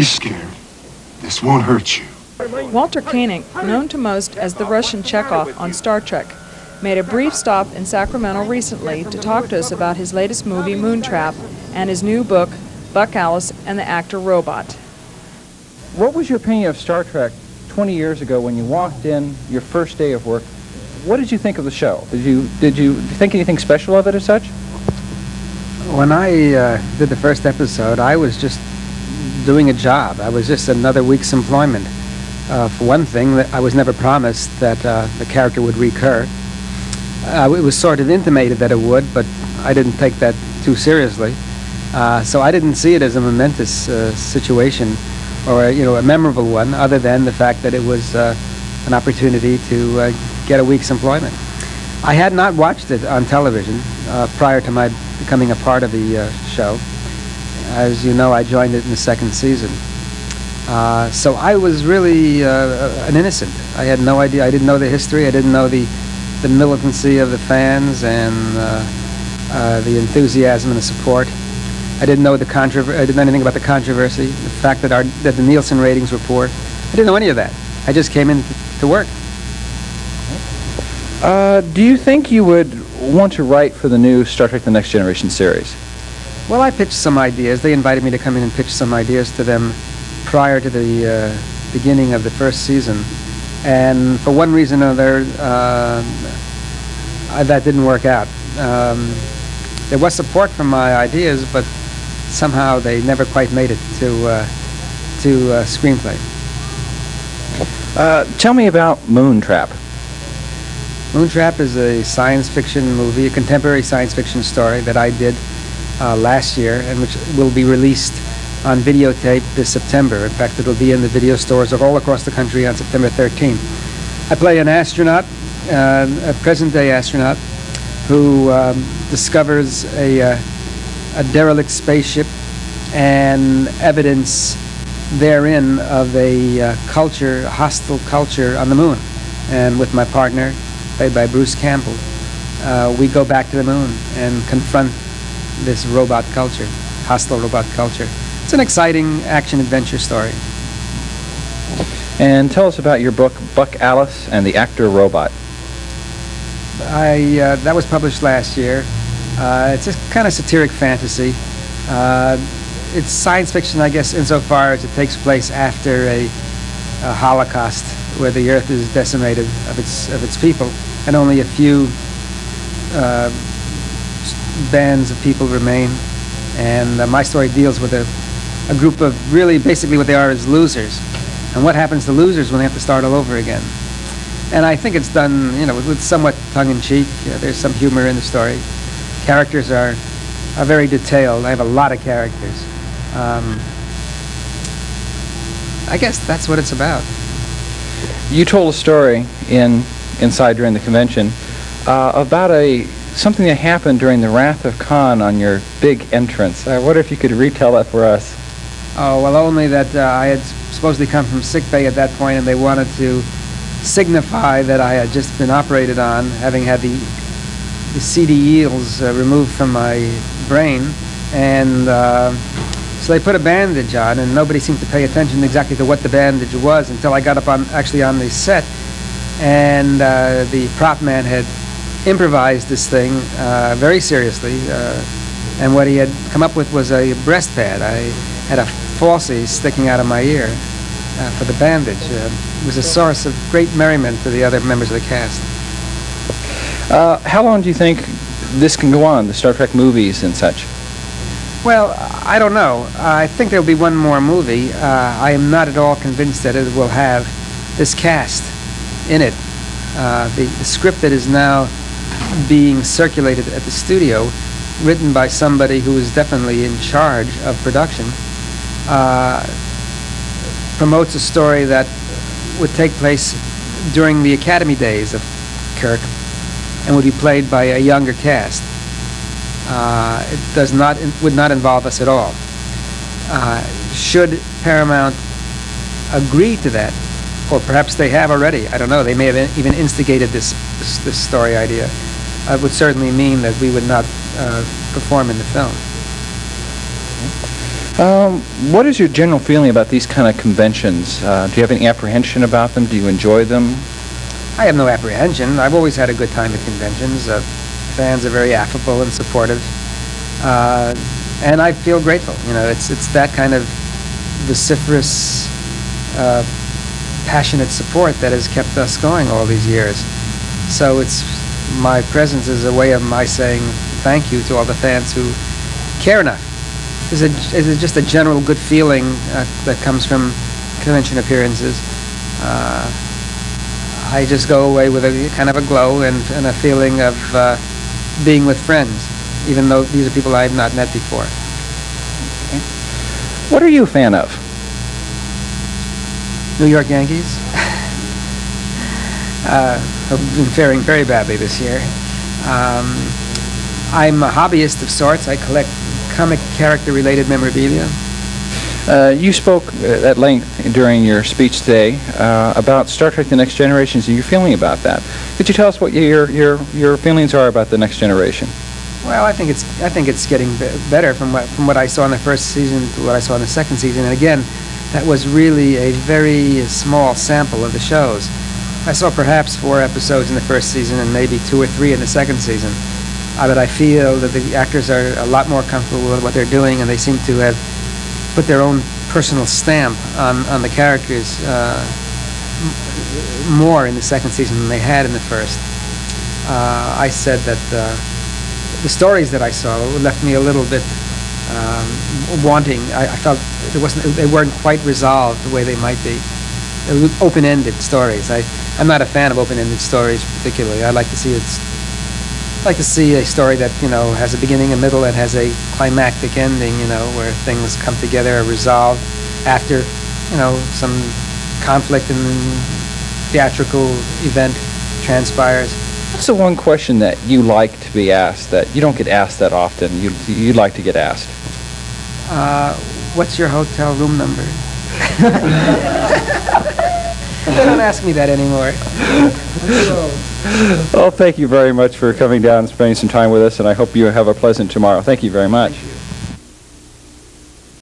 be scared. This won't hurt you. Walter Koenig, known to most as the Russian Chekov on Star Trek, made a brief stop in Sacramento recently to talk to us about his latest movie, Moontrap, and his new book, Buck Alice and the Actor Robot. What was your opinion of Star Trek 20 years ago when you walked in your first day of work? What did you think of the show? Did you think anything special of it as such? When I did the first episode, I was just doing a job. I was just another week's employment. For one thing, I was never promised that the character would recur. It was sort of intimated that it would, but I didn't take that too seriously. So I didn't see it as a momentous situation or a memorable one, other than the fact that it was an opportunity to get a week's employment. I had not watched it on television prior to my becoming a part of the show. As you know, I joined it in the second season. So I was really an innocent. I had no idea. I didn't know the history. I didn't know the militancy of the fans and the enthusiasm and the support. I didn't know I didn't know anything about the controversy, the fact that the Nielsen ratings were poor. I didn't know any of that. I just came in to work. Do you think you would want to write for the new Star Trek The Next Generation series? Well, I pitched some ideas. They invited me to come in and pitch some ideas to them prior to the beginning of the first season. And for one reason or another, that didn't work out. There was support for my ideas, but somehow they never quite made it to screenplay. Tell me about Moontrap. Moontrap is a science fiction movie, a contemporary science fiction story that I did last year, and which will be released on videotape this September. In fact, it'll be in the video stores all across the country on September 13th. I play an astronaut, a present-day astronaut, who discovers a derelict spaceship and evidence therein of a hostile culture on the moon. And with my partner, played by Bruce Campbell, we go back to the moon and confront this robot culture, hostile robot culture. It's an exciting action-adventure story. And tell us about your book, Buck Alice and the Actor Robot. That was published last year. It's a kind of satiric fantasy. It's science fiction, I guess, insofar as it takes place after a Holocaust where the Earth is decimated of its people, and only a few bands of people remain. And my story deals with a group of really basically what they are is losers, and what happens to losers when they have to start all over again. And I think it's done, with somewhat tongue-in-cheek. There's some humor in the story. Characters are very detailed. I have a lot of characters. I guess that's what it's about. You told a story inside during the convention about something that happened during the Wrath of Khan on your big entrance. I wonder if you could retell that for us. Oh, well, only that I had supposedly come from sickbay at that point, and they wanted to signify that I had just been operated on, having had the seedy eels removed from my brain, and so they put a bandage on, and nobody seemed to pay attention exactly to what the bandage was until I got up actually on the set, and the prop man had improvised this thing very seriously, and what he had come up with was a breast pad. I had a falsie sticking out of my ear for the bandage. It was a source of great merriment to the other members of the cast. How long do you think this can go on, the Star Trek movies and such? Well, I don't know. I think there'll be one more movie. I am not at all convinced that it will have this cast in it. The script that is now being circulated at the studio, written by somebody who is definitely in charge of production, promotes a story that would take place during the Academy days of Kirk and would be played by a younger cast. It would not involve us at all. Should Paramount agree to that, or perhaps they have already, I don't know, they may have even instigated this story idea, it would certainly mean that we would not perform in the film. What is your general feeling about these kind of conventions? Do you have any apprehension about them? Do you enjoy them? I have no apprehension. I've always had a good time at conventions. Fans are very affable and supportive, and I feel grateful. You know, it's that kind of vociferous, passionate support that has kept us going all these years. So my presence is a way of my saying thank you to all the fans who care enough. There's just a general good feeling that comes from convention appearances. I just go away with a kind of a glow and a feeling of being with friends, even though these are people I have not met before. Okay. What are you a fan of? New York Yankees. Have been faring very badly this year. I'm a hobbyist of sorts. I collect comic character-related memorabilia. You spoke at length during your speech today about Star Trek: The Next Generation. So your feeling about that? Could you tell us what your feelings are about the Next Generation? Well, I think it's getting better from what I saw in the first season to what I saw in the second season. And again, that was really a very small sample of the shows. I saw perhaps 4 episodes in the first season and maybe 2 or 3 in the second season. But I feel that the actors are a lot more comfortable with what they're doing, and they seem to have put their own personal stamp on the characters more in the second season than they had in the first. I said that the stories that I saw left me a little bit wanting. I felt they weren't quite resolved the way they might be. Open-ended stories. I'm not a fan of open-ended stories particularly. I like to see a story that, you know, has a beginning, a middle, and has a climactic ending, you know, where things come together, are resolved after, you know, some conflict and theatrical event transpires. What's the one question that you like to be asked that you don't get asked that often, you'd like to get asked? What's your hotel room number? They don't ask me that anymore. Well, thank you very much for coming down and spending some time with us, and I hope you have a pleasant tomorrow. Thank you very much.